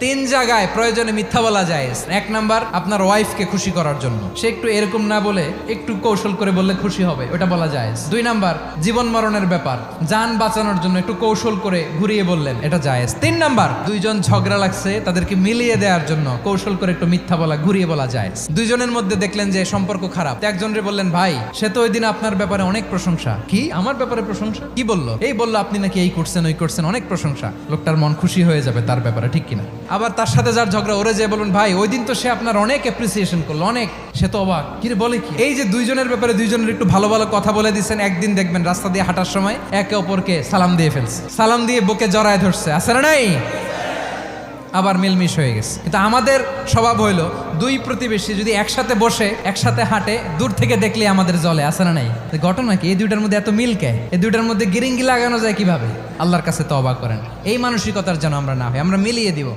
তিন জায়গায় প্রয়োজনে মিথ্যা বলা যায়। এক নাম্বার, আপনার ওয়াইফকে খুশি করার জন্য, সে একটু এরকম না বলে একটু কৌশল করে বললে খুশি হবে, ওটা বলা যায়। দুই নাম্বার, জীবন মরণের ব্যাপার, জান বাঁচানোর জন্য একটু কৌশল করে ঘুরিয়ে বললেন, এটা জায়েজ। তিন নাম্বার, দুইজন ঝগড়া লাগছে, তাদেরকে মিলিয়ে দেওয়ার জন্য কৌশল করে একটু মিথ্যা বলা, ঘুরিয়ে বলা যায়। দুইজনের মধ্যে দেখলেন যে সম্পর্ক খারাপ, একজনরে বললেন, ভাই সে তো ওই দিন আপনার ব্যাপারে অনেক প্রশংসা। কি আমার ব্যাপারে প্রশংসা? কি বললো? এই বললো আপনি নাকি এই করছেন ওই করছেন, অনেক প্রশংসা। লোকটার মন খুশি হয়ে যাবে তার ব্যাপারে, ঠিক কিনা? আবার তার সাথে যার ঝগড়া, ওরে যে বলুন, ভাই ওই দিন তো সে আপনার অনেক অ্যাপ্রিসিয়েশন করলো, অনেক, সে তো অবাক, কি রে বলে কি? এই যে দুইজনের ব্যাপারে দুইজনের একটু ভালো ভালো কথা বলে দিচ্ছেন, একদিন দেখবেন রাস্তা দিয়ে হাঁটার সময় একে অপরকে সালাম দিয়ে ফেলছে, সালাম দিয়ে বুকে জড়ায় ধরছে, আছে না নাই? আবার মিলমিশ হয়ে গেছে। কিন্তু আমাদের স্বভাব হইলো, দুই প্রতিবেশী যদি একসাথে বসে একসাথে হাঁটে, দূর থেকে দেখলে আমাদের জলে, আছে না নাই? ঘটনা কি? এই দুইটার মধ্যে এত মিল কে? এই দুইটার মধ্যে গিরিঙ্গি লাগানো যায় কিভাবে? আল্লাহর কাছে তওবা করেন, এই মানসিকতার যেন আমরা না হয়, আমরা মিলিয়ে দিব।